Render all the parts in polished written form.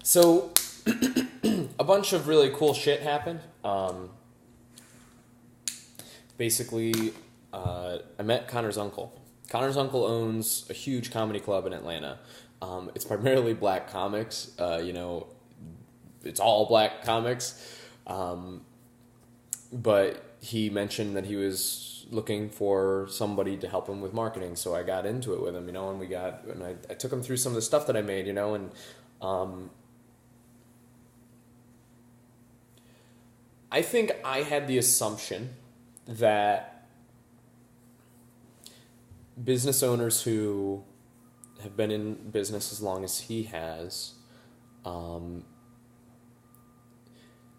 So, a bunch of really cool shit happened. Basically, I met Connor's uncle. Connor's uncle owns a huge comedy club in Atlanta. It's primarily black comics. It's all black comics. But he mentioned that he was looking for somebody to help him with marketing, so I got into it with him, and I took him through some of the stuff that I made, and I think I had the assumption that business owners who have been in business as long as he has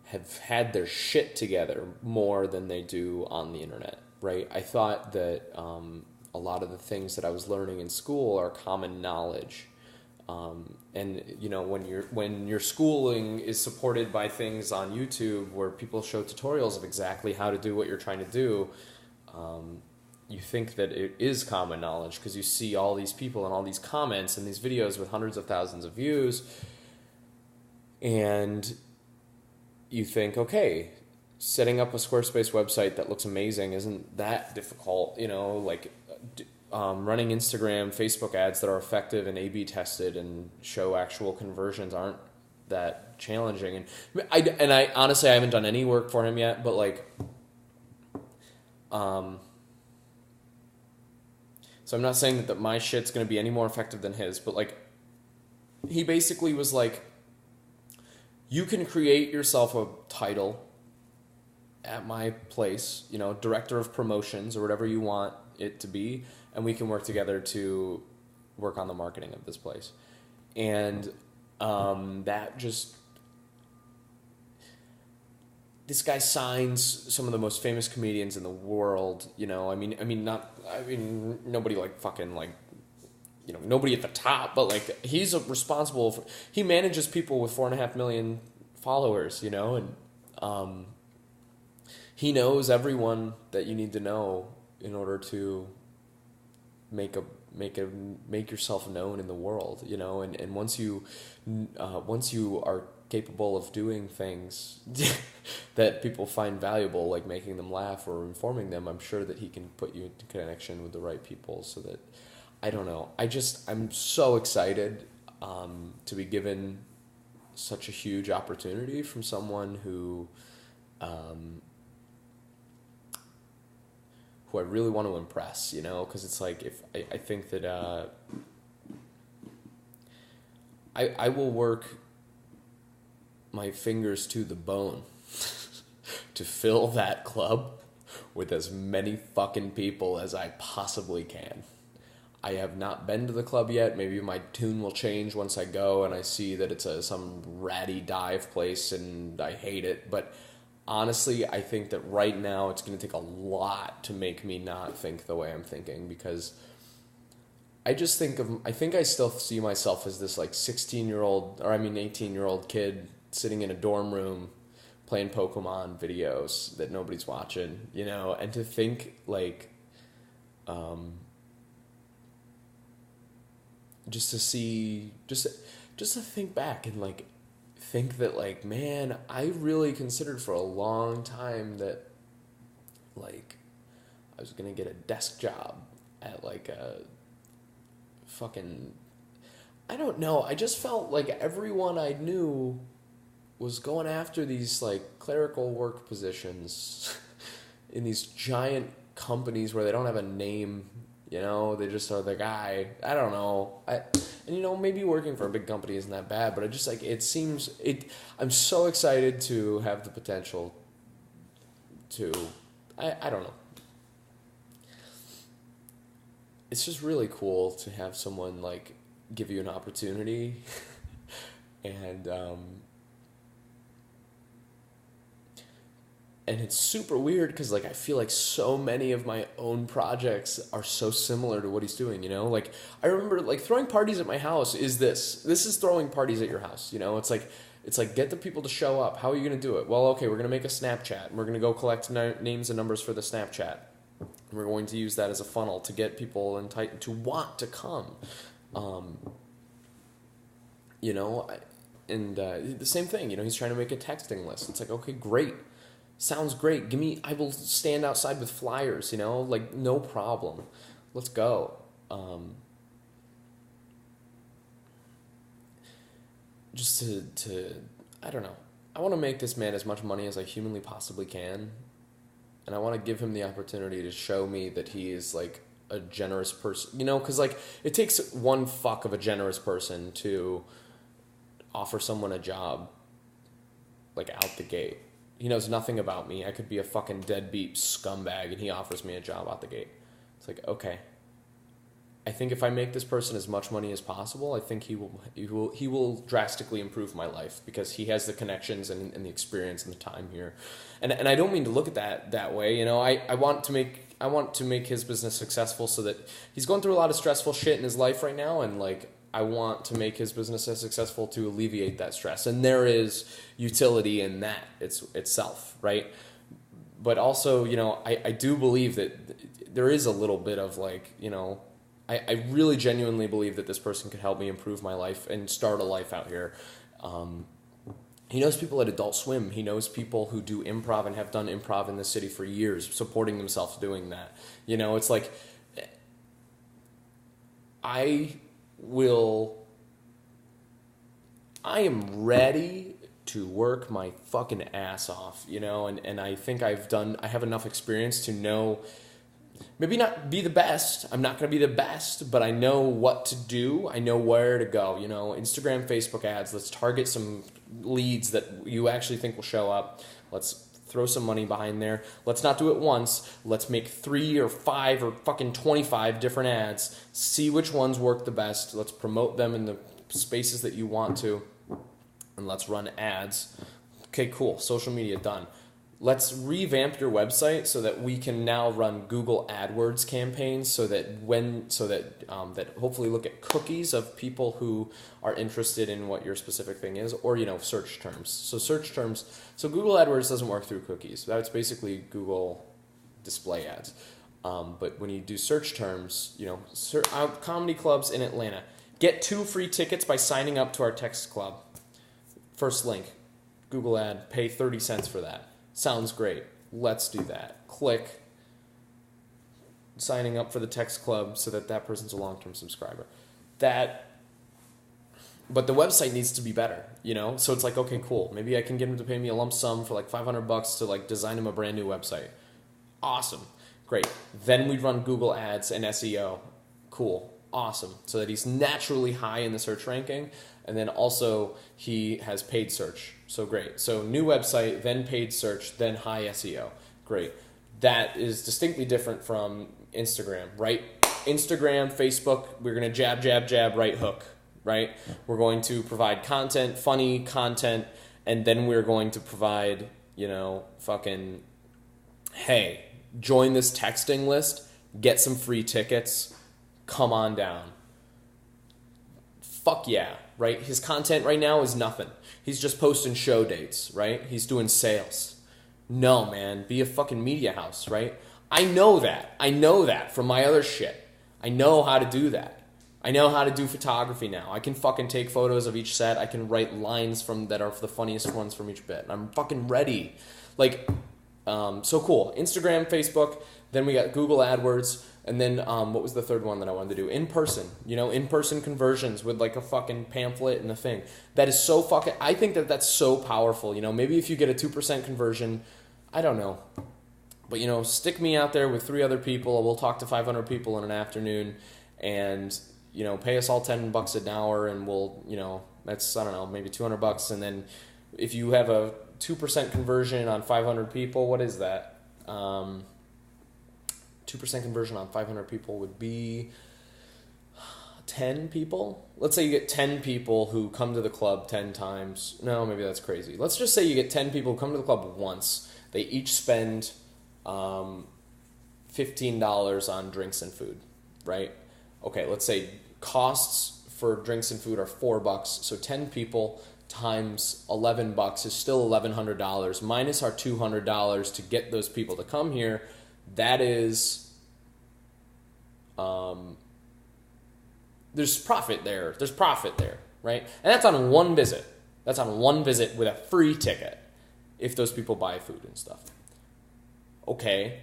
have had their shit together more than they do on the internet, right? I thought that a lot of the things that I was learning in school are common knowledge. When your schooling is supported by things on YouTube where people show tutorials of exactly how to do what you're trying to do, you think that it is common knowledge because you see all these people and all these comments and these videos with hundreds of thousands of views, and you think, okay, setting up a Squarespace website that looks amazing isn't that difficult, running Instagram, Facebook ads that are effective and A/B tested and show actual conversions aren't that challenging. And I honestly I haven't done any work for him yet, but so I'm not saying that my shit's gonna be any more effective than his, but he basically was like, you can create yourself a title at my place, director of promotions or whatever you want it to be, and we can work together to work on the marketing of this place. And that just, this guy signs some of the most famous comedians in the world. Nobody nobody at the top, but he's responsible for, he manages people with 4.5 million followers, and he knows everyone that you need to know in order to make yourself known in the world, and once you are capable of doing things that people find valuable, like making them laugh or informing them, I'm sure that he can put you into connection with the right people. So that, I don't know, I'm so excited to be given such a huge opportunity from someone who I really want to impress, because it's like, if I think that I will work my fingers to the bone to fill that club with as many fucking people as I possibly can. I have not been to the club yet. Maybe my tune will change once I go and I see that it's some ratty dive place and I hate it. But honestly, I think that right now it's going to take a lot to make me not think the way I'm thinking, because I think I still see myself as this 18-year-old kid sitting in a dorm room playing Pokemon videos that nobody's watching, and to think just to think back and think that man, I really considered for a long time that I was gonna get a desk job at a fucking, I don't know, I just felt like everyone I knew was going after these clerical work positions in these giant companies where they don't have a name, they just are the guy. I don't know. Maybe working for a big company isn't that bad, but I'm so excited to have the potential to, I don't know. It's just really cool to have someone give you an opportunity and it's super weird because I feel like so many of my own projects are so similar to what he's doing, I remember throwing parties at my house this is throwing parties at your house, it's get the people to show up. How are you going to do it? Well, okay, we're going to make a Snapchat and we're going to go collect names and numbers for the Snapchat. And we're going to use that as a funnel to get people to want to come. And the same thing, he's trying to make a texting list. It's like, okay, great. Sounds great. I will stand outside with flyers, like no problem. Let's go. Just to, I don't know. I want to make this man as much money as I humanly possibly can. And I want to give him the opportunity to show me that he is like a generous person, because like it takes one fuck of a generous person to offer someone a job like out the gate. He knows nothing about me. I could be a fucking deadbeat scumbag and he offers me a job out the gate. It's like, okay. I think if I make this person as much money as possible, I think he will drastically improve my life because he has the connections and the experience and the time here. And I don't mean to look at that way. I want to make his business successful so that he's going through a lot of stressful shit in his life right now, and like I want to make his business as successful to alleviate that stress. And there is utility in that itself, right? But also, I do believe that there is a little bit of like, I really genuinely believe that this person could help me improve my life and start a life out here. He knows people at Adult Swim. He knows people who do improv and have done improv in the city for years, supporting themselves doing that. It's like I am ready to work my fucking ass off, and I think I have enough experience to know, maybe not be the best. I'm not going to be the best, but I know what to do. I know where to go, Instagram, Facebook ads. Let's target some leads that you actually think will show up. Let's throw some money behind there. Let's not do it once. Let's make 3 or 5 or fucking 25 different ads. See which ones work the best. Let's promote them in the spaces that you want to. And let's run ads. Okay, cool. Social media done. Let's revamp your website so that we can now run Google AdWords campaigns so that hopefully look at cookies of people who are interested in what your specific thing is, or search terms. So search terms. So Google AdWords doesn't work through cookies. That's basically Google display ads. But when you do search terms, comedy clubs in Atlanta, get 2 free tickets by signing up to our text club. First link, Google ad, pay 30 cents for that. Sounds great. Let's do that. Click signing up for the text club so that person's a long-term subscriber. But the website needs to be better, So it's like, okay, cool. Maybe I can get him to pay me a lump sum for like $500 to like design him a brand new website. Awesome. Great. Then we run Google ads and SEO. Cool. Awesome. So that he's naturally high in the search ranking. And then also he has paid search. So great. So new website, then paid search, then high SEO. Great. That is distinctly different from Instagram, right? Instagram, Facebook, we're going to jab, right hook, right? We're going to provide content, funny content, and then we're going to provide, fucking, hey, join this texting list, get some free tickets, come on down. Fuck yeah, right? His content right now is nothing. He's just posting show dates, right? He's doing sales. No, man, be a fucking media house, right? I know that from my other shit. I know how to do that. I know how to do photography now. I can fucking take photos of each set. I can write lines that are the funniest ones from each bit. I'm fucking ready. Like, so cool. Instagram, Facebook, then we got Google AdWords. And then what was the third one that I wanted to do? In-person. In-person conversions with like a fucking pamphlet and a thing. That is so fucking... I think that's so powerful. Maybe if you get a 2% conversion, I don't know. But, stick me out there with 3 other people. We'll talk to 500 people in an afternoon. And, pay us all $10 an hour. And we'll, that's, I don't know, maybe $200. And then if you have a 2% conversion on 500 people, what is that? 2% conversion on 500 people would be 10 people. Let's say you get 10 people who come to the club 10 times. No, maybe that's crazy. Let's just say you get 10 people who come to the club once. They each spend $15 on drinks and food, right? Okay, let's say costs for drinks and food are $4. So 10 people times $11 is still $1,100 minus our $200 to get those people to come here. That is, there's profit there. There's profit there, right? And that's on one visit. That's on one visit with a free ticket if those people buy food and stuff. Okay.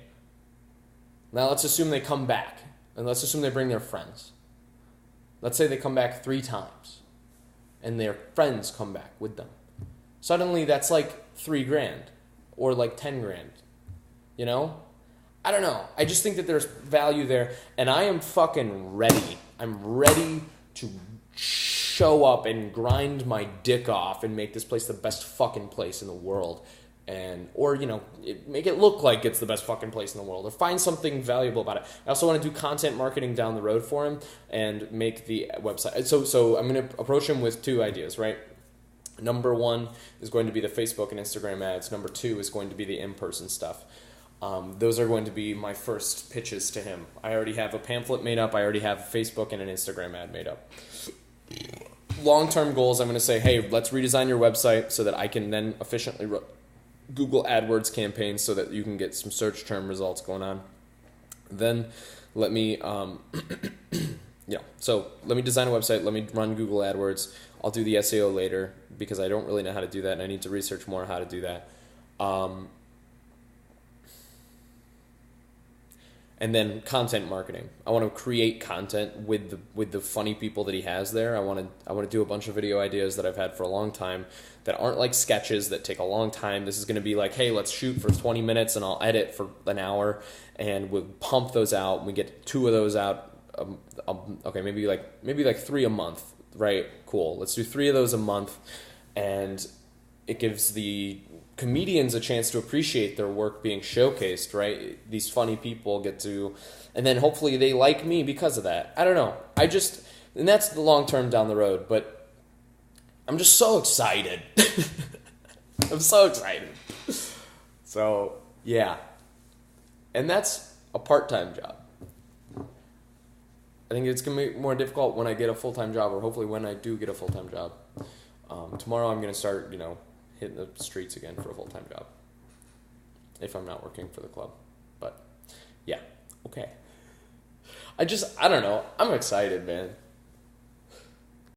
Now let's assume they come back, and let's assume they bring their friends. Let's say they come back 3 times, and their friends come back with them. Suddenly that's like $3,000 or like $10,000, you know? I don't know. I just think that there's value there, and I am fucking ready. I'm ready to show up and grind my dick off and make this place the best fucking place in the world. Or make it look like it's the best fucking place in the world, or find something valuable about it. I also want to do content marketing down the road for him and make the website. So I'm going to approach him with 2 ideas, right? Number 1 is going to be the Facebook and Instagram ads. Number 2 is going to be the in-person stuff. Those are going to be my first pitches to him. I already have a pamphlet made up. I already have a Facebook and an Instagram ad made up. Long-term goals, I'm going to say, hey, let's redesign your website so that I can then efficiently Google AdWords campaigns so that you can get some search term results going on. Then let me, so let me design a website. Let me run Google AdWords. I'll do the SEO later because I don't really know how to do that, and I need to research more how to do that. And then content marketing. I want to create content with the funny people that he has there. I want to do a bunch of video ideas that I've had for a long time that aren't like sketches that take a long time. This is going to be like, hey, let's shoot for 20 minutes and I'll edit for an hour, and we'll pump those out. And we get 2 of those out. Okay, maybe like 3 a month, right? Cool. Let's do 3 of those a month, and it gives the comedians a chance to appreciate their work being showcased, right? These funny people get to, and then hopefully they like me because of that. I don't know. And that's the long term down the road, but I'm just so excited. I'm so excited. So, yeah. And that's a part-time job. I think it's going to be more difficult when I get a full-time job, or hopefully when I do get a full-time job. Tomorrow I'm going to start, hitting the streets again for a full-time job, if I'm not working for the club. But yeah, okay. I don't know. I'm excited, man.